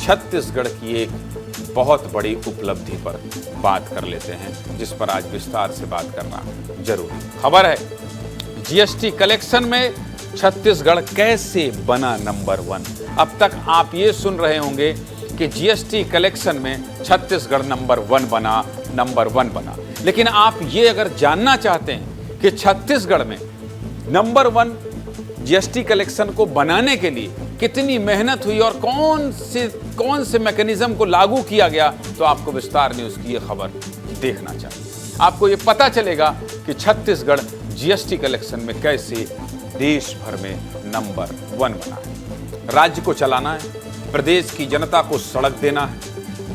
छत्तीसगढ़ की एक बहुत बड़ी उपलब्धि पर बात कर लेते हैं, जिस पर आज विस्तार से बात करना जरूरी खबर है। जीएसटी कलेक्शन में छत्तीसगढ़ कैसे बना नंबर 1। अब तक आप ये सुन रहे होंगे कि जीएसटी कलेक्शन में छत्तीसगढ़ नंबर 1 बना, लेकिन आप ये अगर जानना चाहते हैं कि छत्तीसगढ़ में नंबर 1 जीएसटी कलेक्शन को बनाने के लिए कितनी मेहनत हुई और कौन से मैकेनिज्म को लागू किया गया, तो आपको विस्तार न्यूज़ की ये खबर देखना चाहिए। आपको ये पता चलेगा कि छत्तीसगढ़ जीएसटी कलेक्शन में कैसे देश भर में नंबर 1 बना है। राज्य को चलाना है, प्रदेश की जनता को सड़क देना है,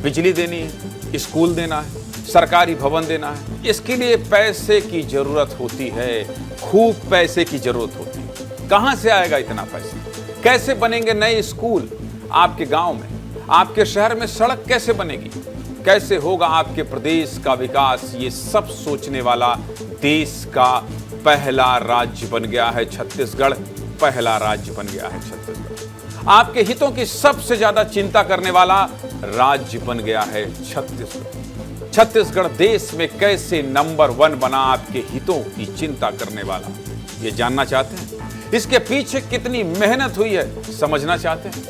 बिजली देनी है, स्कूल देना है, सरकारी भवन देना है। इसके लिए पैसे की जरूरत होती है, खूब पैसे की जरूरत होती है। कहां से आएगा इतना पैसा? कैसे बनेंगे नए स्कूल आपके गांव में? आपके शहर में सड़क कैसे बनेगी? कैसे होगा आपके प्रदेश का विकास? ये सब सोचने वाला देश का पहला राज्य बन गया है छत्तीसगढ़। पहला राज्य बन गया है छत्तीसगढ़। आपके हितों की सबसे ज्यादा चिंता करने वाला राज्य बन गया है छत्तीसगढ़। छत्तीसगढ़ देश में कैसे नंबर 1 बना, आपके हितों की चिंता करने वाला, ये जानना चाहते हैं? इसके पीछे कितनी मेहनत हुई है समझना चाहते हैं?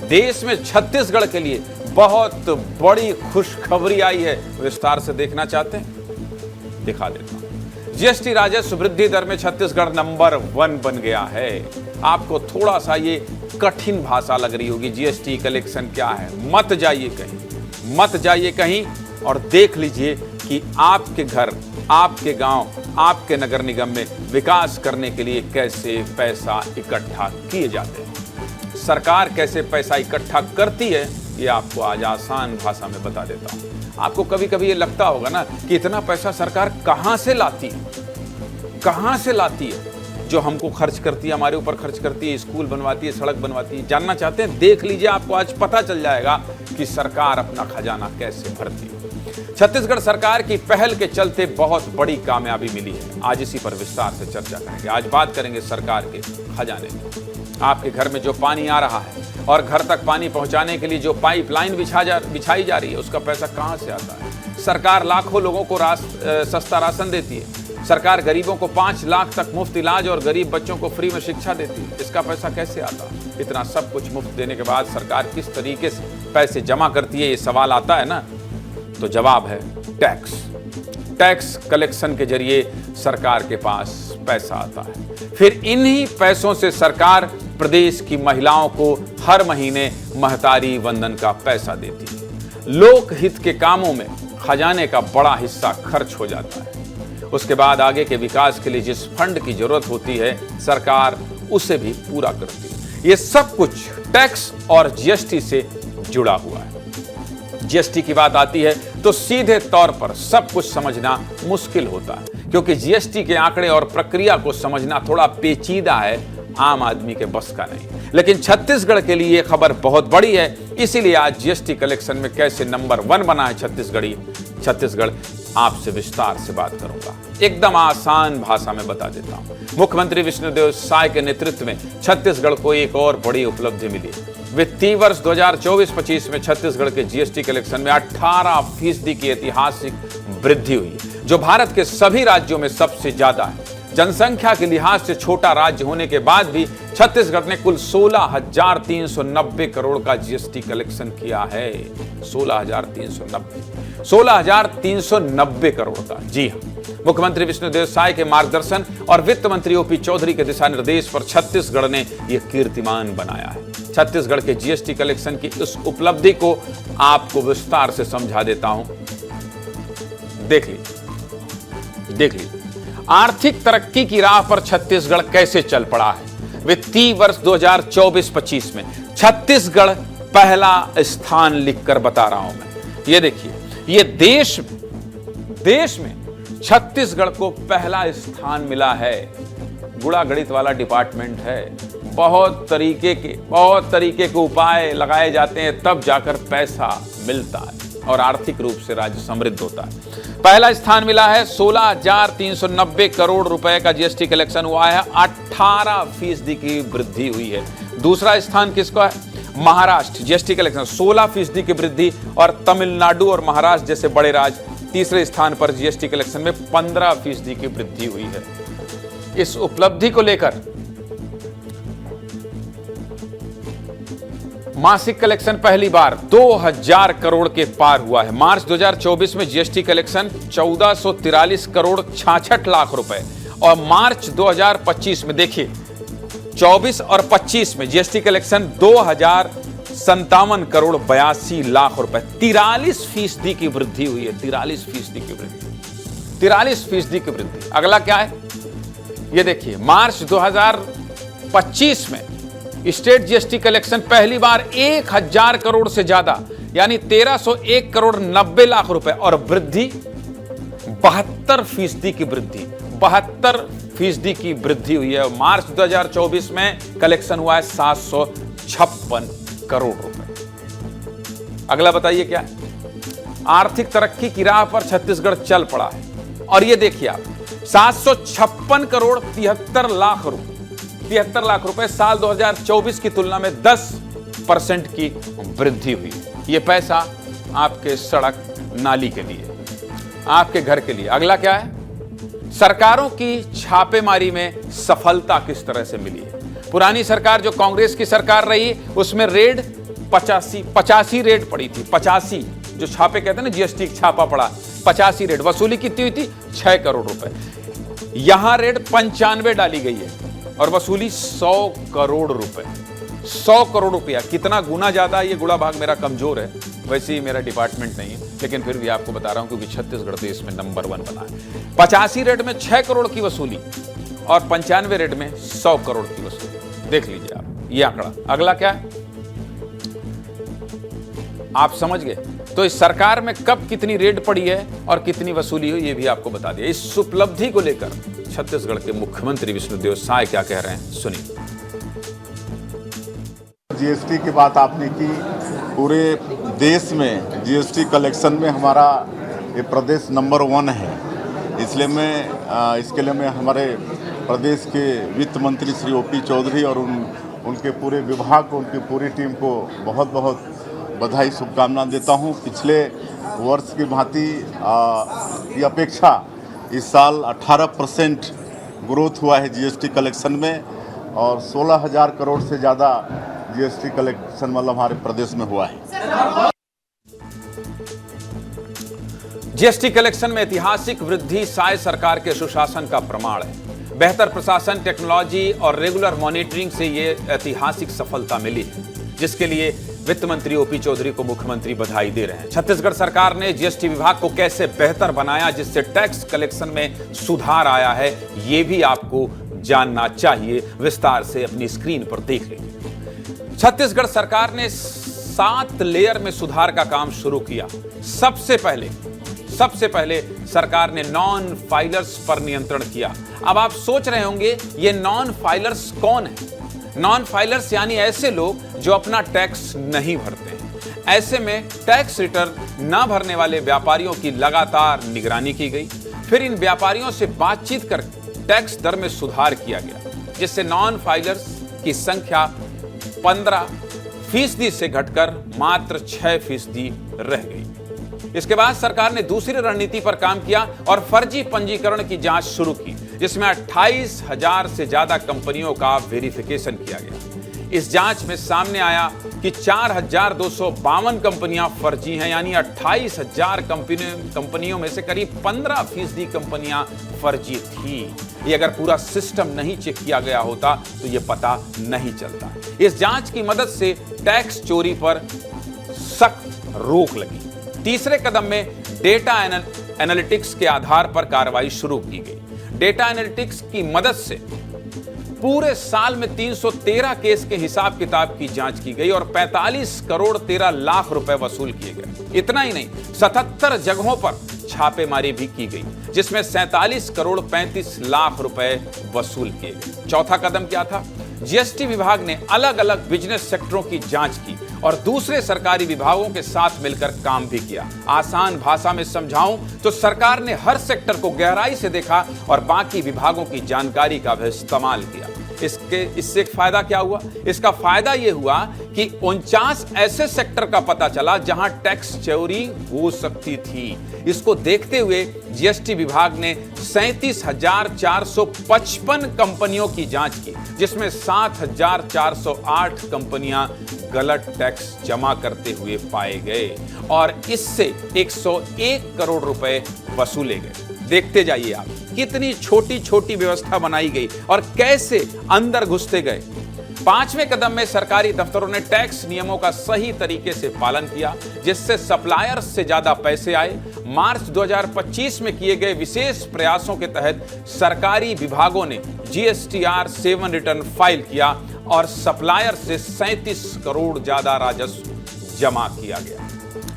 देश में छत्तीसगढ़ के लिए बहुत बड़ी खुशखबरी आई है, विस्तार से देखना चाहते हैं? दिखा देता हूं। जीएसटी राजस्व वृद्धि दर में छत्तीसगढ़ नंबर 1 बन गया है। आपको थोड़ा सा ये कठिन भाषा लग रही होगी, जीएसटी कलेक्शन क्या है? मत जाइए कहीं और देख लीजिए कि आपके घर, आपके गांव, आपके नगर निगम में विकास करने के लिए कैसे पैसा इकट्ठा किए जाते हैं। सरकार कैसे पैसा इकट्ठा करती है, ये आपको आज आसान भाषा में बता देता हूं। आपको कभी कभी ये लगता होगा ना कि इतना पैसा सरकार कहां से लाती है, जो हमको खर्च करती है, हमारे ऊपर खर्च करती है, स्कूल बनवाती है, सड़क बनवाती है। जानना चाहते हैं? देख लीजिए, आपको आज पता चल जाएगा कि सरकार अपना खजाना कैसे भरती है। छत्तीसगढ़ सरकार की पहल के चलते बहुत बड़ी कामयाबी मिली है। आज इसी पर विस्तार से चर्चा करेंगे। आज बात करेंगे सरकार के खजाने में। आपके घर में जो पानी आ रहा है और घर तक पानी पहुंचाने के लिए जो पाइपलाइन बिछाई जा रही है, उसका पैसा कहां से आता है? सरकार लाखों लोगों को सस्ता राशन देती है। सरकार गरीबों को 5 लाख तक मुफ्त इलाज और गरीब बच्चों को फ्री में शिक्षा देती है। इसका पैसा कैसे आता है? इतना सब कुछ मुफ्त देने के बाद सरकार किस तरीके से पैसे जमा करती है, ये सवाल आता है ना, तो जवाब है टैक्स कलेक्शन के जरिए सरकार के पास पैसा आता है। फिर इन्हीं पैसों से सरकार प्रदेश की महिलाओं को हर महीने महतारी वंदन का पैसा देती है। लोक हित के कामों में खजाने का बड़ा हिस्सा खर्च हो जाता है। उसके बाद आगे के विकास के लिए जिस फंड की जरूरत होती है, सरकार उसे भी पूरा करती है। ये सब कुछ टैक्स और जीएसटी से जुड़ा हुआ है। जीएसटी की बात आती है तो सीधे तौर पर सब कुछ समझना मुश्किल होता है, क्योंकि जीएसटी के आंकड़े और प्रक्रिया को समझना थोड़ा पेचीदा है, आम आदमी के बस का नहीं। लेकिन छत्तीसगढ़ के लिए यह खबर बहुत बड़ी है, इसीलिए आज जीएसटी कलेक्शन में कैसे नंबर 1 बना है छत्तीसगढ़, आपसे विस्तार से बात करूंगा। एकदम आसान भाषा में बता देता हूं। मुख्यमंत्री विष्णुदेव साय के नेतृत्व में छत्तीसगढ़ को एक और बड़ी उपलब्धि मिली। वित्तीय वर्ष 2024-25 में छत्तीसगढ़ के जीएसटी कलेक्शन में 18% की ऐतिहासिक वृद्धि हुई, जो भारत के सभी राज्यों में सबसे ज्यादा है। जनसंख्या के लिहाज से छोटा राज्य होने के बाद भी छत्तीसगढ़ ने कुल 16,390 करोड़ का जीएसटी कलेक्शन किया है। 16,390 करोड़ का। जी हाँ, मुख्यमंत्री विष्णुदेव साय के मार्गदर्शन और वित्त मंत्री ओपी चौधरी के दिशा निर्देश पर छत्तीसगढ़ ने यह कीर्तिमान बनाया है। छत्तीसगढ़ के जीएसटी कलेक्शन की इस उपलब्धि को आपको विस्तार से समझा देता हूं। देख लीजिए आर्थिक तरक्की की राह पर छत्तीसगढ़ कैसे चल पड़ा है। वित्तीय वर्ष 2024-25 में छत्तीसगढ़ पहला स्थान लिखकर बता रहा हूं मैं। ये देखिए, ये देश में छत्तीसगढ़ को पहला स्थान मिला है। गुणा गणित वाला डिपार्टमेंट है। बहुत तरीके के उपाय लगाए जाते हैं, तब जाकर पैसा मिलता है और आर्थिक रूप से राज्य समृद्ध होता है। पहला स्थान मिला है, 16,390 करोड़ रुपए का जीएसटी कलेक्शन हुआ है, 18% की वृद्धि हुई है। दूसरा स्थान किसका है? महाराष्ट्र जीएसटी कलेक्शन 16% की वृद्धि और तमिलनाडु और महाराष्ट्र जैसे बड़े राज्य तीसरे स्थान पर जीएसटी कलेक्शन में 15% की वृद्धि हुई है। इस उपलब्धि को लेकर मासिक कलेक्शन पहली बार 2000 करोड़ के पार हुआ है। मार्च 2024 में जीएसटी कलेक्शन 1443 करोड़ 66 लाख रुपए और मार्च 2025 में देखिए 24 और 25 में जीएसटी कलेक्शन 2057 करोड़ 82 लाख रुपए, 43% की वृद्धि हुई है। 43% की वृद्धि, 43% की वृद्धि। अगला क्या है ये देखिए, मार्च 2025 में स्टेट जीएसटी कलेक्शन पहली बार 1000 करोड़ से ज्यादा यानी 1301 करोड़ 90 लाख रुपए और वृद्धि 72% की वृद्धि, 72% की वृद्धि हुई है। मार्च 2024 में कलेक्शन हुआ है 756 करोड़ रुपए। अगला बताइए क्या है? आर्थिक तरक्की की राह पर छत्तीसगढ़ चल पड़ा है और ये देखिए आप 756 करोड़ 73 लाख रुपए साल 2024 की तुलना में 10% की वृद्धि हुई। ये पैसा आपके सड़क नाली के लिए, आपके घर के लिए। अगला क्या है? सरकारों की छापेमारी में सफलता किस तरह से मिली है। पुरानी सरकार जो कांग्रेस की सरकार रही उसमें रेड 85 रेड पड़ी थी। 85 जो छापे कहते हैं ना, जीएसटी छापा पड़ा, 85 रेड। वसूली कितनी हुई थी? 6 करोड़ रुपए। यहां रेड 95 डाली गई है और वसूली 100 करोड़ रुपए। 100 करोड़ रुपया, कितना गुना ज्यादा। ये गुणा भाग मेरा कमजोर है, वैसे ही मेरा डिपार्टमेंट नहीं है, लेकिन फिर भी आपको बता रहा हूं क्योंकि छत्तीसगढ़ देश में नंबर 1 बना है। 85 रेट में 6 करोड़ की वसूली और 95 रेट में 100 करोड़ की वसूली। देख लीजिए आप ये आंकड़ा। अगला क्या है आप समझ गए। तो इस सरकार में कब कितनी रेड पड़ी है और कितनी वसूली हुई ये भी आपको बता दिया। इस उपलब्धि को लेकर छत्तीसगढ़ के मुख्यमंत्री विष्णुदेव साय क्या कह रहे हैं, सुनिए। जीएसटी की बात आपने की, पूरे देश में जीएसटी कलेक्शन में हमारा ये प्रदेश नंबर 1 है। इसके लिए मैं हमारे प्रदेश के वित्त मंत्री श्री ओपी चौधरी और उनके पूरे विभाग को, उनकी पूरी टीम को बहुत बहुत बधाई शुभकामनाएं देता हूं। पिछले वर्ष की भांति की अपेक्षा इस साल 18% ग्रोथ हुआ है जीएसटी कलेक्शन में और 16,000 करोड़ से ज़्यादा जीएसटी कलेक्शन मतलब हमारे प्रदेश में हुआ है। जीएसटी कलेक्शन में ऐतिहासिक वृद्धि साय सरकार के सुशासन का प्रमाण है। बेहतर प्रशासन, टेक्नोलॉजी और रेगुलर मॉनिटरिंग से ये ऐतिहासिक सफलता मिली है, जिसके लिए वित्त मंत्री ओपी चौधरी को मुख्यमंत्री बधाई दे रहे हैं। छत्तीसगढ़ सरकार ने जीएसटी विभाग को कैसे बेहतर बनाया जिससे टैक्स कलेक्शन में सुधार आया है, ये भी आपको जानना चाहिए। विस्तार से अपनी स्क्रीन पर देख लीजिए। छत्तीसगढ़ सरकार ने 7 लेयर में सुधार का काम शुरू किया। सबसे पहले सरकार ने नॉन फाइलर्स पर नियंत्रण किया। अब आप सोच रहे होंगे ये नॉन फाइलर्स कौन है? नॉन फाइलर्स यानी ऐसे लोग जो अपना टैक्स नहीं भरते हैं। ऐसे में टैक्स रिटर्न न भरने वाले व्यापारियों की लगातार निगरानी की गई। फिर इन व्यापारियों से बातचीत कर टैक्स दर में सुधार किया गया, जिससे नॉन फाइलर्स की संख्या 15% से घटकर मात्र 6% रह गई। इसके बाद सरकार ने दूसरी रणनीति पर काम किया और फर्जी पंजीकरण की जांच शुरू की, जिसमें 28,000 से ज्यादा कंपनियों का वेरिफिकेशन किया गया। इस जांच में सामने आया कि 4,252 कंपनियां फर्जी हैं, यानी 28,000 कंपनियों में से करीब 15% कंपनियां फर्जी थी। ये अगर पूरा सिस्टम नहीं चेक किया गया होता तो ये पता नहीं चलता। इस जांच की मदद से टैक्स चोरी पर सख्त रोक लगी। तीसरे कदम में डेटा एनालिटिक्स के आधार पर कार्रवाई शुरू की गई। डेटा एनालिटिक्स की मदद से पूरे साल में 313 केस के हिसाब किताब की जांच की गई और 45 करोड़ 13 लाख रुपए वसूल किए गए। इतना ही नहीं, 77 जगहों पर छापेमारी भी की गई, जिसमें 47 करोड़ 35 लाख रुपए वसूल किए गए। चौथा कदम क्या था? जीएसटी विभाग ने अलग अलग बिजनेस सेक्टरों की जांच की और दूसरे सरकारी विभागों के साथ मिलकर काम भी किया। आसान भाषा में समझाऊं तो सरकार ने हर सेक्टर को गहराई से देखा और बाकी विभागों की जानकारी का भी इस्तेमाल किया। इससे एक फायदा क्या हुआ? इसका फायदा यह हुआ कि 49 ऐसे सेक्टर का पता चला जहां टैक्स चोरी हो सकती थी। इसको देखते हुए जीएसटी विभाग ने 37,455 कंपनियों की जांच की, जिसमें 7,408 कंपनियां गलत टैक्स जमा करते हुए पाए गए और इससे 101 करोड़ रुपए वसूले गए। देखते जाइए आप, कितनी छोटी छोटी व्यवस्था बनाई गई और कैसे अंदर घुसते गए। 5वें कदम में सरकारी दफ्तरों ने टैक्स नियमों का सही तरीके से पालन किया, जिससे सप्लायर्स से ज्यादा पैसे आए। मार्च 2025 में किए गए विशेष प्रयासों के तहत सरकारी विभागों ने GSTR 7 रिटर्न फाइल किया और सप्लायर से 37 करोड़ ज्यादा राजस्व जमा किया गया।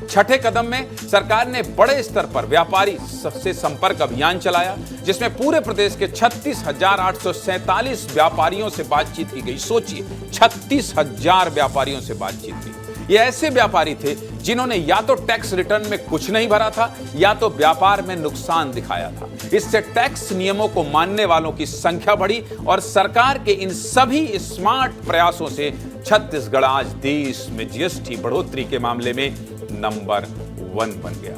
छठे कदम में सरकार ने बड़े स्तर पर व्यापारी से संपर्क अभियान चलाया, जिसमें पूरे प्रदेश के 36,847 व्यापारियों से बातचीत की गई। सोचिए, 36,000 व्यापारियों से बातचीत की। ये ऐसे व्यापारी थे जिन्होंने या तो टैक्स रिटर्न में कुछ नहीं भरा था या तो व्यापार में नुकसान दिखाया था। इससे टैक्स नियमों को मानने वालों की संख्या बढ़ी और सरकार के इन सभी स्मार्ट प्रयासों से छत्तीसगढ़ आज देश में जीएसटी बढ़ोतरी के मामले में नंबर 1 बन गया।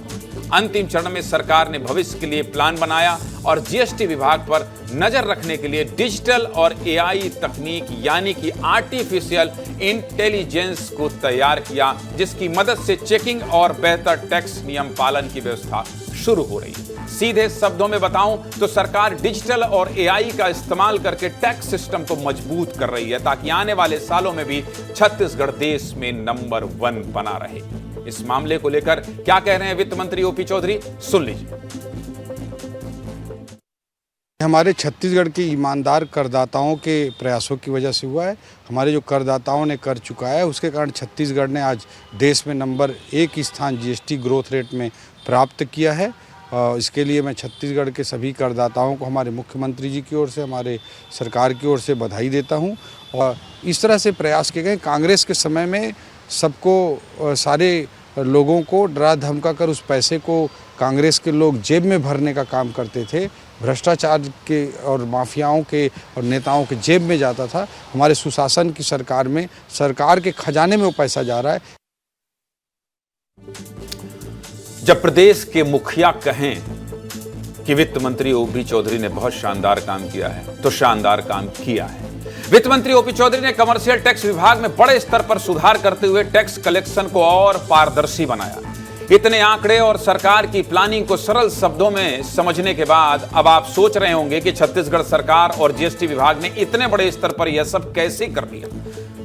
अंतिम चरण में सरकार ने भविष्य के लिए प्लान बनाया और जीएसटी विभाग पर नजर रखने के लिए डिजिटल और एआई तकनीक यानी कि आर्टिफिशियल इंटेलिजेंस को तैयार किया, जिसकी मदद से चेकिंग और बेहतर टैक्स नियम पालन की व्यवस्था शुरू हो रही है। सीधे शब्दों में बताऊं तो सरकार डिजिटल और एआई का इस्तेमाल करके टैक्स सिस्टम को मजबूत कर रही है, ताकि आने वाले सालों में भी छत्तीसगढ़ देश में नंबर 1 बना रहे। इस मामले को लेकर क्या कह रहे हैं वित्त मंत्री ओपी चौधरी, सुन लीजिए। हमारे छत्तीसगढ़ के ईमानदार करदाताओं के प्रयासों की वजह से हुआ है। हमारे जो करदाताओं ने कर चुका है, उसके कारण छत्तीसगढ़ ने आज देश में नंबर 1 स्थान जीएसटी ग्रोथ रेट में प्राप्त किया है। इसके लिए मैं छत्तीसगढ़ के सभी करदाताओं को हमारे मुख्यमंत्री जी की ओर से, हमारे सरकार की ओर से बधाई देता हूं। और इस तरह से प्रयास किए गए। कांग्रेस के समय में सबको, सारे लोगों को डरा धमका कर उस पैसे को कांग्रेस के लोग जेब में भरने का काम करते थे। भ्रष्टाचार के और माफियाओं के और नेताओं के जेब में जाता था। हमारे सुशासन की सरकार में सरकार के खजाने में वो पैसा जा रहा है। जब प्रदेश के मुखिया कहें कि वित्त मंत्री ओपी चौधरी ने बहुत शानदार काम किया है, तो शानदार काम किया है। वित्त मंत्री ओपी चौधरी ने कमर्शियल टैक्स विभाग में बड़े स्तर पर सुधार करते हुए टैक्स कलेक्शन को और पारदर्शी बनाया। इतने आंकड़े और सरकार की प्लानिंग को सरल शब्दों में समझने के बाद अब आप सोच रहे होंगे कि छत्तीसगढ़ सरकार और जीएसटी विभाग ने इतने बड़े स्तर पर यह सब कैसे कर लिया।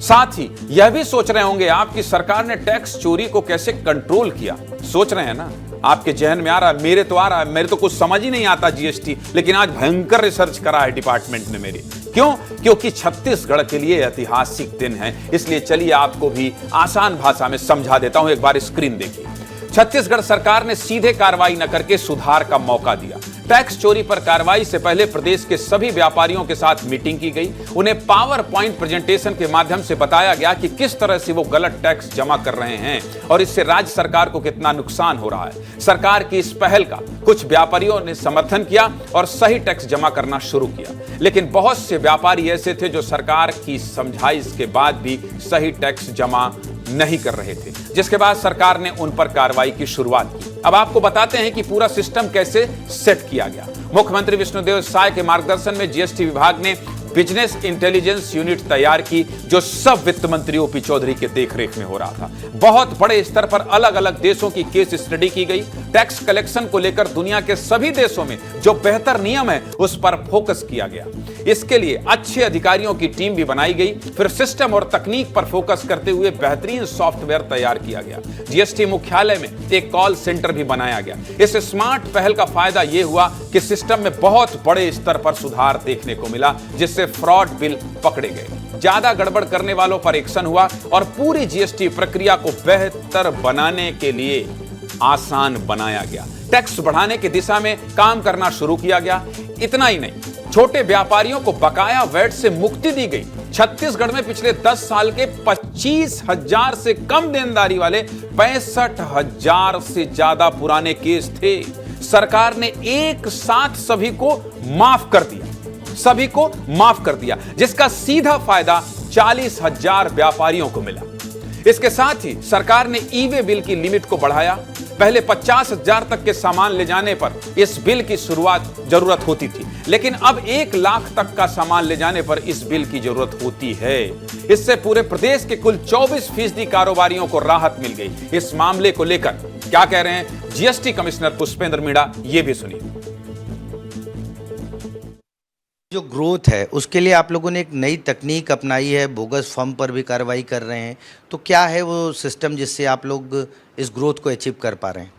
साथ ही यह भी सोच रहे होंगे आप कि सरकार ने टैक्स चोरी को कैसे कंट्रोल किया। सोच रहे हैं ना, आपके जहन में आ रहा है, मेरे तो आ रहा है, मेरे तो कुछ समझ ही नहीं आता जीएसटी, लेकिन आज भयंकर रिसर्च करा है डिपार्टमेंट ने मेरी। क्यों? क्योंकि छत्तीसगढ़ के लिए ऐतिहासिक दिन है। इसलिए चलिए आपको भी आसान भाषा में समझा देता हूं। एक बार स्क्रीन देखिए। छत्तीसगढ़ सरकार ने सीधे कार्रवाई न करके सुधार का मौका दिया। टैक्स चोरी पर कार्रवाई से पहले प्रदेश के सभी व्यापारियों के साथ मीटिंग की गई। उन्हें पावर पॉइंट प्रेजेंटेशन के माध्यम से बताया गया कि किस तरह से वो गलत टैक्स जमा कर रहे हैं और इससे राज्य सरकार को कितना नुकसान हो रहा है। सरकार की इस पहल का कुछ व्यापारियों ने समर्थन किया और सही टैक्स जमा करना शुरू किया, लेकिन बहुत से व्यापारी ऐसे थे जो सरकार की समझाइश के बाद भी सही टैक्स जमा नहीं कर रहे थे, जिसके बाद सरकार ने उन पर कार्रवाई की शुरुआत की। अब आपको बताते हैं कि पूरा सिस्टम कैसे सेट किया गया। मुख्यमंत्री विष्णुदेव साय के मार्गदर्शन में जीएसटी विभाग ने बिजनेस इंटेलिजेंस यूनिट तैयार की, जो सब वित्त मंत्री ओपी चौधरी के देखरेख में हो रहा था। बहुत बड़े स्तर पर अलग अलग देशों की केस स्टडी की गई। टैक्स कलेक्शन को लेकर दुनिया के सभी देशों में जो बेहतर नियम है उस पर फोकस किया गया। इसके लिए अच्छे अधिकारियों की टीम भी बनाई गई। फिर सिस्टम और तकनीक पर फोकस करते हुए बेहतरीन सॉफ्टवेयर तैयार किया गया। जीएसटी मुख्यालय में एक कॉल सेंटर भी बनाया गया। इस स्मार्ट पहल का फायदा यह हुआ कि सिस्टम में बहुत बड़े स्तर पर सुधार देखने को मिला, जिससे फ्रॉड बिल पकड़े गए। ज्यादा गड़बड़ करने वालों पर एक्शन हुआ और पूरी जीएसटी प्रक्रिया को बेहतर बनाने के लिए आसान बनाया गया। टैक्स बढ़ाने की दिशा में काम करना शुरू किया गया। इतना ही नहीं, छोटे व्यापारियों को बकाया वैट से मुक्ति दी गई। छत्तीसगढ़ में पिछले 10 साल के 25,000 से कम देनदारी वाले 65,000 से ज्यादा पुराने केस थे। सरकार ने एक साथ सभी को माफ कर दिया। सभी को माफ कर दिया, जिसका सीधा फायदा 40,000 व्यापारियों को मिला। इसके साथ ही सरकार ने ई-वे बिल की लिमिट को बढ़ाया। पहले 50,000 तक के सामान ले जाने पर इस बिल की जरूरत होती थी, लेकिन अब 1 लाख तक का सामान ले जाने पर इस बिल की जरूरत होती है। इससे पूरे प्रदेश के कुल 24% कारोबारियों को राहत मिल गई। इस मामले को लेकर क्या कह रहे हैं जीएसटी कमिश्नर पुष्पेंद्र मीणा, ये भी सुनिए। जो ग्रोथ है उसके लिए आप लोगों ने एक नई तकनीक अपनाई है, बोगस फॉर्म पर भी कार्रवाई कर रहे हैं, तो क्या है वो सिस्टम जिससे आप लोग इस ग्रोथ को अचीव कर पा रहे हैं?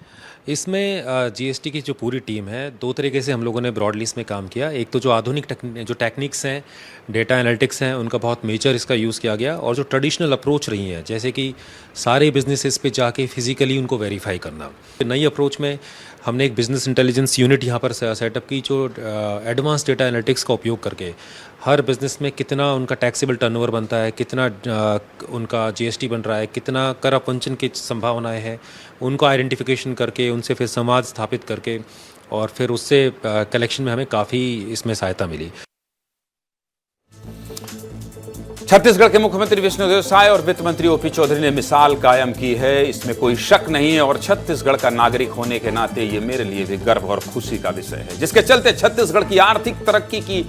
इसमें जीएसटी की जो पूरी टीम है, 2 तरीके से हम लोगों ने ब्रॉडली इसमें काम किया। एक तो जो आधुनिक जो टेक्निक्स हैं, डेटा एनालिटिक्स हैं, उनका बहुत मेजर इसका यूज़ किया गया, और जो ट्रेडिशनल अप्रोच रही है, जैसे कि सारे बिजनेसेस पे जाके फिजिकली उनको वेरीफाई करना। नई अप्रोच में हमने एक बिजनेस इंटेलिजेंस यूनिट यहाँ पर सेटअप की, जो एडवांस डेटा एनालिटिक्स का उपयोग करके हर बिज़नेस में कितना उनका टैक्सेबल टर्नओवर बनता है, कितना उनका जीएसटी बन रहा है, कितना कर अपवंचन की संभावनाएं हैं, उनको आइडेंटिफिकेशन करके उनसे फिर संवाद स्थापित करके और फिर उससे कलेक्शन में हमें काफ़ी इसमें सहायता मिली। छत्तीसगढ़ के मुख्यमंत्री विष्णुदेव साय और वित्त मंत्री ओपी चौधरी ने मिसाल कायम की है, इसमें कोई शक नहीं है, और छत्तीसगढ़ का नागरिक होने के नाते ये मेरे लिए भी गर्व और खुशी का विषय है, जिसके चलते छत्तीसगढ़ की आर्थिक तरक्की की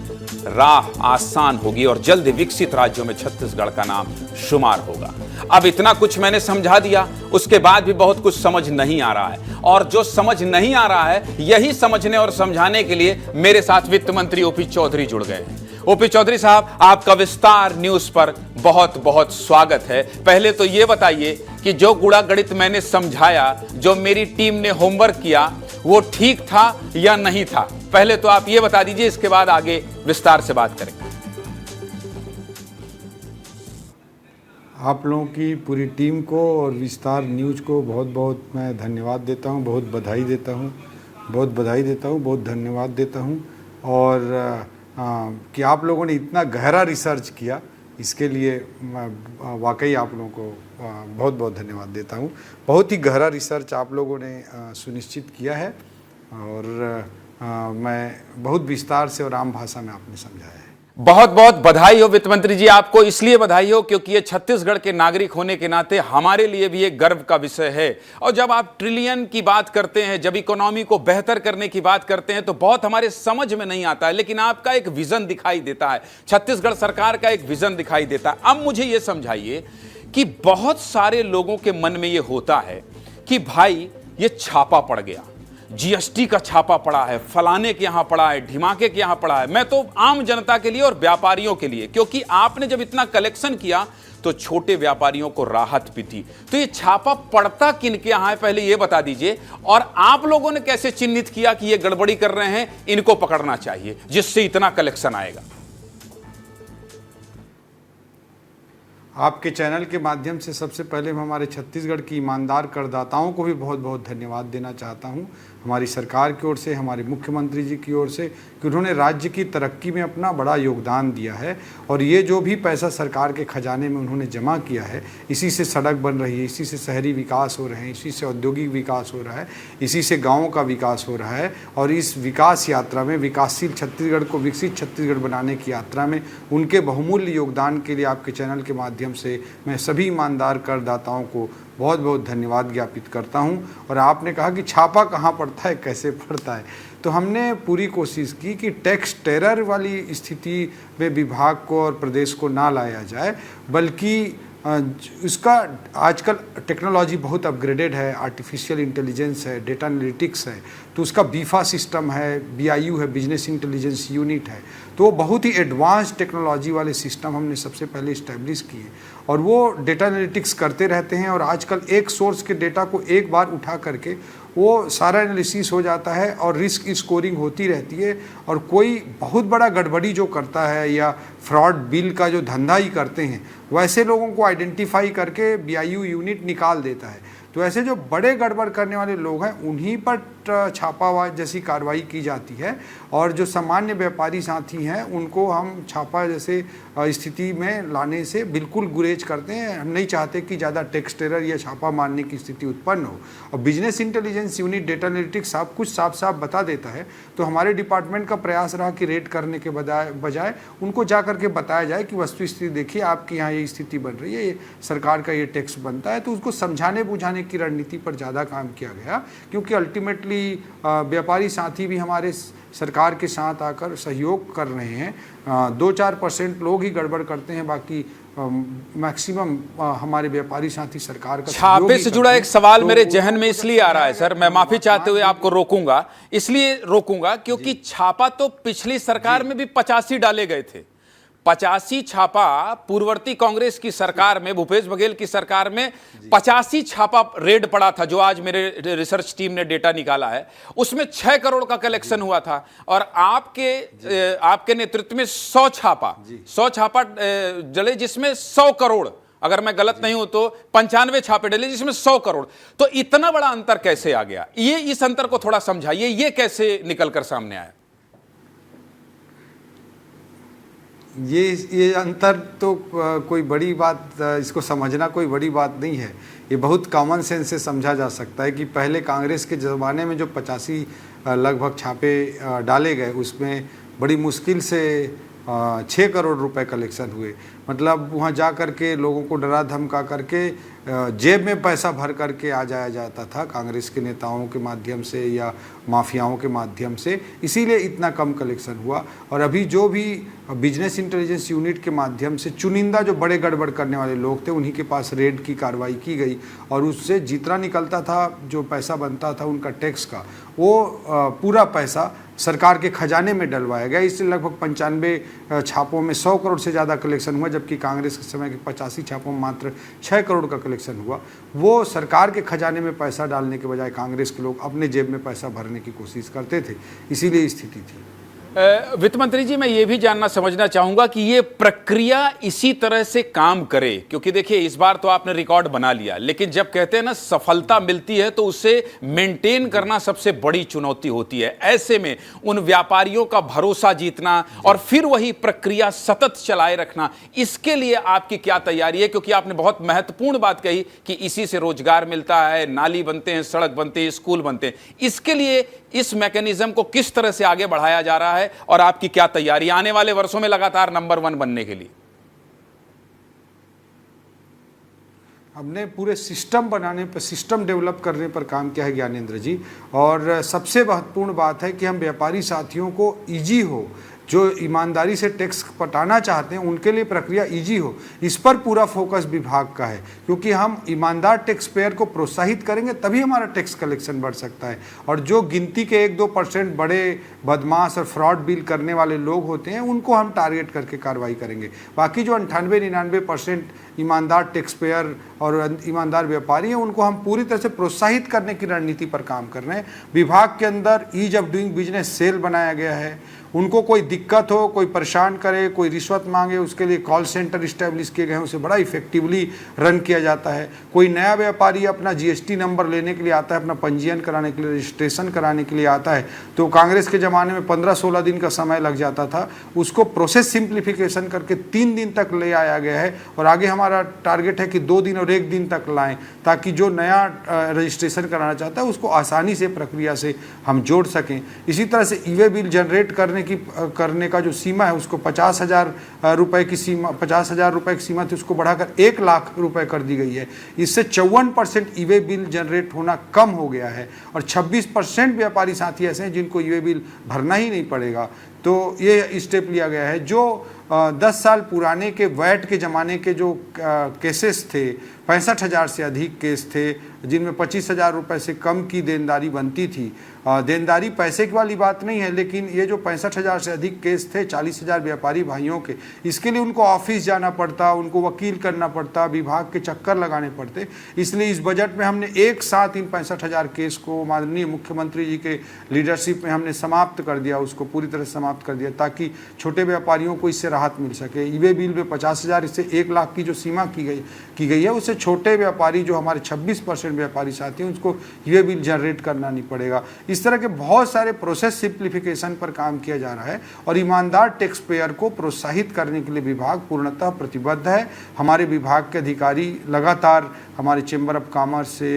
राह आसान होगी और जल्द विकसित राज्यों में छत्तीसगढ़ का नाम शुमार होगा। अब इतना कुछ मैंने समझा दिया, उसके बाद भी बहुत कुछ समझ नहीं आ रहा है, और जो समझ नहीं आ रहा है यही समझने और समझाने के लिए मेरे साथ वित्त मंत्री ओपी चौधरी जुड़ गए हैं। ओपी चौधरी साहब, आपका विस्तार न्यूज पर बहुत बहुत स्वागत है। पहले तो ये बताइए कि जो गुणा गणित मैंने समझाया, जो मेरी टीम ने होमवर्क किया, वो ठीक था या नहीं था? पहले तो आप ये बता दीजिए, इसके बाद आगे विस्तार से बात करेंगे। आप लोगों की पूरी टीम को और विस्तार न्यूज को बहुत बहुत मैं धन्यवाद देता हूं, बहुत बधाई देता हूं, बहुत धन्यवाद देता हूं। और कि आप लोगों ने इतना गहरा रिसर्च किया, इसके लिए मैं वाकई आप लोगों को बहुत बहुत धन्यवाद देता हूं। बहुत ही गहरा रिसर्च आप लोगों ने सुनिश्चित किया है, और मैं बहुत विस्तार से और आम भाषा में आपने समझाया है। बहुत बहुत बधाई हो वित्त मंत्री जी, आपको इसलिए बधाई हो क्योंकि ये छत्तीसगढ़ के नागरिक होने के नाते हमारे लिए भी एक गर्व का विषय है। और जब आप ट्रिलियन की बात करते हैं, जब इकोनॉमी को बेहतर करने की बात करते हैं, तो बहुत हमारे समझ में नहीं आता है, लेकिन आपका एक विजन दिखाई देता है, छत्तीसगढ़ सरकार का एक विजन दिखाई देता है। अब मुझे ये समझाइए कि बहुत सारे लोगों के मन में ये होता है कि भाई ये छापा पड़ गया, जीएसटी का छापा पड़ा है, फलाने के यहां पड़ा है, ढिमाके के यहां पड़ा है। मैं तो आम जनता के लिए और व्यापारियों के लिए, क्योंकि आपने जब इतना कलेक्शन किया तो छोटे व्यापारियों को राहत भी थी। तो ये छापा पड़ता किन के यहां है, पहले ये बता दीजिए, और आप लोगों ने कैसे चिन्हित किया कि ये गड़बड़ी कर रहे हैं, इनको पकड़ना चाहिए, जिससे इतना कलेक्शन आएगा? आपके चैनल के माध्यम से सबसे पहले मैं हमारे छत्तीसगढ़ की ईमानदार करदाताओं को भी बहुत बहुत धन्यवाद देना चाहता हूं, हमारी सरकार की ओर से, हमारे मुख्यमंत्री जी की ओर से, कि उन्होंने राज्य की तरक्की में अपना बड़ा योगदान दिया है। और ये जो भी पैसा सरकार के खजाने में उन्होंने जमा किया है, इसी से सड़क बन रही है, इसी से शहरी विकास हो रहे हैं, इसी से औद्योगिक विकास हो रहा है, इसी से गाँवों का विकास हो रहा है। और इस विकास यात्रा में, विकासशील छत्तीसगढ़ को विकसित छत्तीसगढ़ बनाने की यात्रा में उनके बहुमूल्य योगदान के लिए आपके चैनल के माध्यम से मैं सभी ईमानदार करदाताओं को बहुत बहुत धन्यवाद ज्ञापित करता हूं। और आपने कहा कि छापा कहाँ पड़ता है, कैसे पड़ता है, तो हमने पूरी कोशिश की कि टैक्स टेरर वाली स्थिति में विभाग को और प्रदेश को ना लाया जाए, बल्कि इसका आजकल टेक्नोलॉजी बहुत अपग्रेडेड है, आर्टिफिशियल इंटेलिजेंस है, डेटा एनालिटिक्स है, तो उसका बीफा सिस्टम है, बीआईयू है, बिजनेस इंटेलिजेंस यूनिट है, तो वो बहुत ही एडवांस टेक्नोलॉजी वाले सिस्टम हमने सबसे पहले इस्टेब्लिश किए, और वो डेटा एनालिटिक्स करते रहते हैं। और आजकल एक सोर्स के डेटा को एक बार उठा करके वो सारा एनालिसिस हो जाता है और रिस्क स्कोरिंग होती रहती है। और कोई बहुत बड़ा गड़बड़ी जो करता है या फ्रॉड बिल का जो धंधा ही करते हैं, वैसे लोगों को आइडेंटिफाई करके बीआईयू यूनिट निकाल देता है। तो ऐसे जो बड़े गड़बड़ करने वाले लोग हैं उन्हीं पर छापा जैसी कार्रवाई की जाती है, और जो सामान्य व्यापारी साथी हैं उनको हम छापा जैसे स्थिति में लाने से बिल्कुल गुरेज करते हैं। हम नहीं चाहते कि ज़्यादा टैक्स टेरर या छापा मारने की स्थिति उत्पन्न हो। और business intelligence unit, data analytics सब कुछ साफ साफ बता देता है। तो हमारे डिपार्टमेंट का प्रयास रहा कि रेड करने के बजाय उनको जा करके बताया जाए कि वस्तु स्थिति देखिए, आपके यहाँ ये स्थिति बन रही है, ये सरकार का ये टैक्स बनता है। तो उसको समझाने बुझाने की रणनीति पर ज़्यादा काम किया गया, क्योंकि अल्टीमेटली व्यापारी साथी भी हमारे सरकार के साथ आकर सहयोग कर रहे हैं। 2-4% लोग ही गड़बड़ करते हैं, बाकी मैक्सिमम हमारे व्यापारी साथी सरकार का छापे से जुड़ा एक सवाल मेरे जहन में इसलिए आ रहा है सर, मैं माफी चाहते हुए आपको रोकूंगा, इसलिए रोकूंगा क्योंकि छापा तो पिछली सरकार में भी 85 डाले गए थे। 85 छापा पूर्ववर्ती कांग्रेस की सरकार में, भूपेश बघेल की सरकार में 85 छापा रेड पड़ा था, जो आज मेरे रिसर्च टीम ने डेटा निकाला है। उसमें 6 करोड़ का कलेक्शन हुआ था, और आपके नेतृत्व में 100 छापा जले, जिसमें 100 करोड़, अगर मैं गलत नहीं हूं तो 95 छापे डले जिसमें 100 करोड़। तो इतना बड़ा अंतर कैसे आ गया? ये इस अंतर को थोड़ा समझाइए, ये कैसे निकलकर सामने आया? ये अंतर तो कोई बड़ी बात, इसको समझना कोई बड़ी बात नहीं है। ये बहुत कॉमन सेंस से समझा जा सकता है कि पहले कांग्रेस के ज़माने में जो 85 लगभग छापे डाले गए, उसमें बड़ी मुश्किल से 6 करोड़ रुपए कलेक्शन हुए। मतलब वहाँ जा कर के लोगों को डरा धमका करके जेब में पैसा भर करके आ जाया जाता था कांग्रेस के नेताओं के माध्यम से या माफियाओं के माध्यम से, इसीलिए इतना कम कलेक्शन हुआ। और अभी जो भी बिजनेस इंटेलिजेंस यूनिट के माध्यम से चुनिंदा जो बड़े गड़बड़ करने वाले लोग थे, उन्हीं के पास रेड की कार्रवाई की गई, और उससे जितना निकलता था, जो पैसा बनता था उनका टैक्स का, वो पूरा पैसा सरकार के खजाने में डलवाया गया। इससे लगभग 95 छापों में 100 करोड़ से ज़्यादा कलेक्शन हुआ, जबकि कांग्रेस के समय के 85 छापों में मात्र 6 करोड़ का कलेक्शन हुआ। वो सरकार के खजाने में पैसा डालने के बजाय कांग्रेस के लोग अपने जेब में पैसा भरने की कोशिश करते थे, इसीलिए स्थिति थी। वित्त मंत्री जी, मैं ये भी जानना समझना चाहूंगा कि ये प्रक्रिया इसी तरह से काम करे, क्योंकि देखिए इस बार तो आपने रिकॉर्ड बना लिया, लेकिन जब कहते हैं ना सफलता मिलती है तो उसे मेंटेन करना सबसे बड़ी चुनौती होती है। ऐसे में उन व्यापारियों का भरोसा जीतना और फिर वही प्रक्रिया सतत चलाए रखना, इसके लिए आपकी क्या तैयारी है? क्योंकि आपने बहुत महत्वपूर्ण बात कही कि इसी से रोजगार मिलता है, नाली बनते हैं, सड़क बनते हैं, स्कूल बनते हैं। इसके लिए इस मैकेनिज्म को किस तरह से आगे बढ़ाया जा रहा है और आपकी क्या तैयारी आने वाले वर्षों में लगातार नंबर 1 बनने के लिए? हमने पूरे सिस्टम बनाने पर, सिस्टम डेवलप करने पर काम किया है ज्ञानेंद्र जी। और सबसे महत्वपूर्ण बात है कि हम व्यापारी साथियों को इजी हो, जो ईमानदारी से टैक्स पटाना चाहते हैं उनके लिए प्रक्रिया इजी हो, इस पर पूरा फोकस विभाग का है। क्योंकि हम ईमानदार टैक्स पेयर को प्रोत्साहित करेंगे तभी हमारा टैक्स कलेक्शन बढ़ सकता है। और जो गिनती के 1-2% बड़े बदमाश और फ्रॉड बिल करने वाले लोग होते हैं, उनको हम टारगेट करके कार्रवाई करेंगे। बाकी जो 98-99% ईमानदार टैक्स पेयर और ईमानदार व्यापारी हैं, उनको हम पूरी तरह से प्रोत्साहित करने की रणनीति पर काम कर रहे हैं। विभाग के अंदर ease of doing business cell बनाया गया है। उनको कोई दिक्कत हो, कोई परेशान करे, कोई रिश्वत मांगे, उसके लिए कॉल सेंटर इस्टेब्लिश किए गए हैं, उसे बड़ा इफेक्टिवली रन किया जाता है। कोई नया व्यापारी अपना GST नंबर लेने के लिए आता है, अपना पंजीयन कराने के लिए, रजिस्ट्रेशन कराने के लिए आता है, तो कांग्रेस के ज़माने में 15-16 दिन का समय लग जाता था, उसको प्रोसेस सिंप्लीफिकेशन करके 3 दिन तक ले आया गया है। और आगे हमारा टारगेट है कि 2 दिन और 1 दिन तक लाएं, ताकि जो नया रजिस्ट्रेशन कराना चाहता है उसको आसानी से प्रक्रिया से हम जोड़ सकें। इसी तरह से ई-वे बिल जनरेट करने का जो सीमा है, उसको 50,000 रुपये की सीमा, 50,000 रुपये की सीमा थी, उसको बढ़ाकर 1 लाख रुपए कर दी गई है। इससे 54% ई-वे बिल जनरेट होना कम हो गया है, और 26% व्यापारी साथी ऐसे हैं जिनको ई-वे बिल भरना ही नहीं पड़ेगा। तो ये स्टेप लिया गया है। जो 10 साल पुराने के वैट के ज़माने के जो केसेस थे, 65,000 से अधिक केस थे, जिनमें 25,000 रुपये से कम की देनदारी बनती थी। देनदारी पैसे की वाली बात नहीं है, लेकिन ये जो 65,000 से अधिक केस थे 40,000 व्यापारी भाइयों के, इसके लिए उनको ऑफिस जाना पड़ता, उनको वकील करना पड़ता, विभाग के चक्कर लगाने पड़ते। इसलिए इस बजट में हमने एक साथ इन 65,000 केस को माननीय मुख्यमंत्री जी के लीडरशिप में हमने समाप्त कर दिया, उसको पूरी तरह समाप्त समाप्त कर दिया ताकि छोटे व्यापारियों को इससे राहत मिल सके। ई वे बिल में 50,000 इससे 1 लाख की जो सीमा की गई है उससे छोटे व्यापारी जो हमारे 26% व्यापारी साथी हैं उसको ई वे बिल जनरेट करना नहीं पड़ेगा। इस तरह के बहुत सारे प्रोसेस सिंप्लीफिकेशन पर काम किया जा रहा है और ईमानदार टैक्स पेयर को प्रोत्साहित करने के लिए विभाग पूर्णतः प्रतिबद्ध है। हमारे विभाग के अधिकारी लगातार हमारे चेंबर ऑफ कॉमर्स से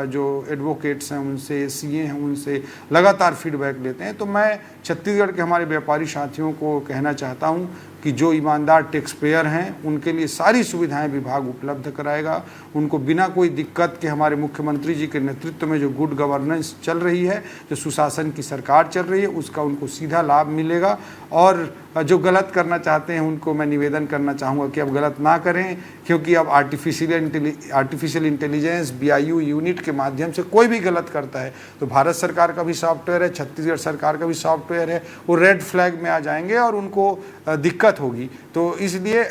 जो एडवोकेट्स हैं उनसे, सीए हैं उनसे लगातार फीडबैक लेते हैं। तो मैं छत्तीसगढ़ के हमारे व्यापारी साथियों को कहना चाहता हूं कि जो ईमानदार टैक्स पेयर हैं उनके लिए सारी सुविधाएं विभाग उपलब्ध कराएगा। उनको बिना कोई दिक्कत के हमारे मुख्यमंत्री जी के नेतृत्व में जो गुड गवर्नेंस चल रही है, जो सुशासन की सरकार चल रही है, उसका उनको सीधा लाभ मिलेगा। और जो गलत करना चाहते हैं उनको मैं निवेदन करना चाहूँगा कि अब गलत ना करें, क्योंकि अब आर्टिफिशियल इंटेलिजेंस BIU यूनिट के माध्यम से कोई भी गलत करता है तो भारत सरकार का भी सॉफ्टवेयर है, छत्तीसगढ़ सरकार का भी सॉफ्टवेयर है, वो रेड फ्लैग में आ जाएंगे और उनको दिक्कत होगी। तो इसलिए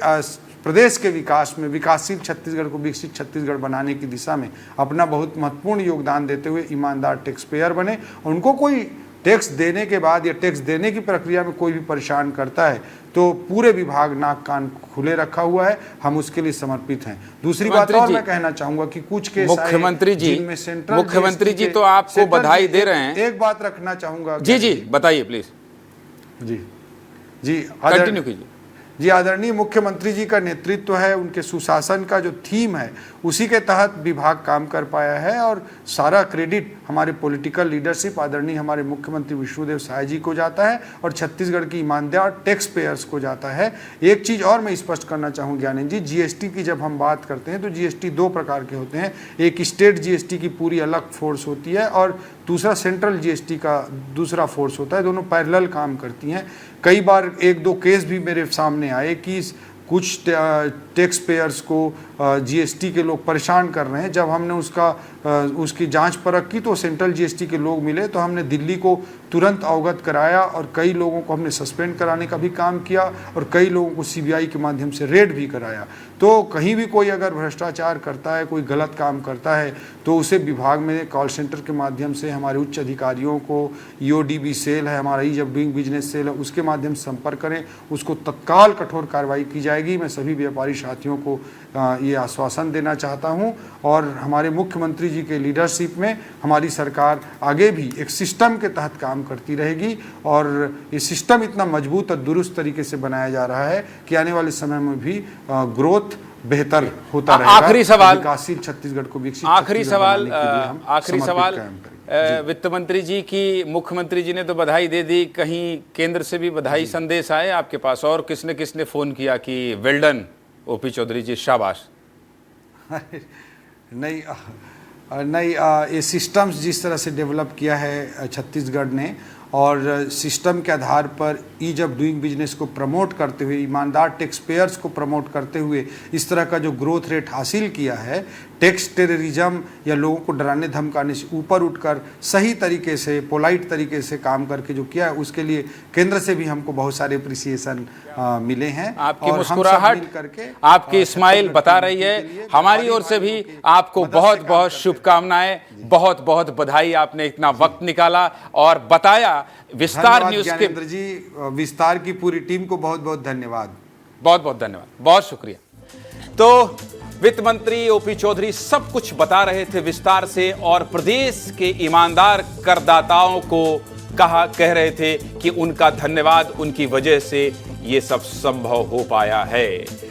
प्रदेश के विकास में विकासशील छत्तीसगढ़ को विकसित छत्तीसगढ़ बनाने की दिशा में अपना बहुत महत्वपूर्ण योगदान देते हुए ईमानदार टैक्स पेयर बने। उनको कोई टैक्स देने के बाद या टैक्स देने की प्रक्रिया में कोई भी परेशान करता है तो पूरे विभाग नाक कान खुले रखा हुआ है, हम उसके लिए समर्पित हैं। दूसरी बात और मैं कहना चाहूँगा कि कुछ केस मुख्यमंत्री जी तो आपको बधाई दे रहे हैं। एक बात रखना चाहूँगा। जी बताइए प्लीज। जी कंटिन्यू कीजिए। जी, आदरणीय मुख्यमंत्री जी का नेतृत्व है, उनके सुशासन का जो थीम है उसी के तहत विभाग काम कर पाया है और सारा क्रेडिट हमारे पॉलिटिकल लीडरशिप आदरणीय हमारे मुख्यमंत्री विष्णुदेव साय जी को जाता है और छत्तीसगढ़ की ईमानदार टैक्स पेयर्स को जाता है। एक चीज़ और मैं स्पष्ट करना चाहूँ ज्ञानेंद्र जी, जीएसटी की जब हम बात करते हैं तो जीएसटी 2 प्रकार के होते हैं। एक स्टेट जीएसटी की पूरी अलग फोर्स होती है और दूसरा सेंट्रल जीएसटी का दूसरा फोर्स होता है, दोनों पैरेलल काम करती हैं। कई बार 1-2 केस भी मेरे सामने आए कि कुछ टैक्स पेयर्स को जीएसटी के लोग परेशान कर रहे हैं। जब हमने उसकी जांच परख की तो सेंट्रल जीएसटी के लोग मिले तो हमने दिल्ली को तुरंत अवगत कराया और कई लोगों को हमने सस्पेंड कराने का भी काम किया और कई लोगों को सीबीआई के माध्यम से रेड भी कराया। तो कहीं भी कोई अगर भ्रष्टाचार करता है, कोई गलत काम करता है तो उसे विभाग में कॉल सेंटर के माध्यम से हमारे उच्च अधिकारियों को, EODB सेल है हमारा, ease of doing business cell है, उसके माध्यम से संपर्क करें, उसको तत्काल कठोर कार्रवाई की जाएगी। मैं सभी व्यापारी साथियों को ये आश्वासन देना चाहता हूं और हमारे मुख्यमंत्री जी के लीडरशिप में हमारी सरकार आगे भी एक सिस्टम के तहत काम करती रहेगी और ये सिस्टम इतना मजबूत और दुरुस्त तरीके से बनाया जा रहा है कि आने वाले समय में भी ग्रोथ बेहतर होता रहेगा। आखिरी सवाल, विकासशील छत्तीसगढ़ को विकसित आखिरी सवाल वित्त मंत्री जी की, मुख्यमंत्री जी ने तो बधाई दे दी, कहीं केंद्र से भी बधाई संदेश आए आपके पास और किसने किसने फोन किया कि वेल डन ओपी चौधरी जी, शाबाश? नहीं, ये सिस्टम्स जिस तरह से डेवलप किया है छत्तीसगढ़ ने और सिस्टम के आधार पर ईज ऑफ डूइंग बिजनेस को प्रमोट करते हुए, ईमानदार टैक्स पेयर्स को प्रमोट करते हुए इस तरह का जो ग्रोथ रेट हासिल किया है, टैक्स टेररिज्म या लोगों को डराने धमकाने से ऊपर उठकर सही तरीके से, पोलाइट तरीके से काम करके जो किया है उसके लिए केंद्र से भी हमको बहुत सारे अप्रिसिएशन मिले हैं। आपकी मुस्कुराहट, आपकी स्माइल बता रही है। हमारी ओर से भी आपको बहुत बहुत शुभकामनाएं, बहुत बहुत बधाई। आपने इतना वक्त निकाला और बताया। विस्तार न्यूज के जी, विस्तार की पूरी टीम को बहुत बहुत धन्यवाद। बहुत बहुत धन्यवाद, बहुत शुक्रिया। तो वित्त मंत्री ओपी चौधरी सब कुछ बता रहे थे विस्तार से और प्रदेश के ईमानदार करदाताओं को कह रहे थे कि उनका धन्यवाद, उनकी वजह से ये सब संभव हो पाया है।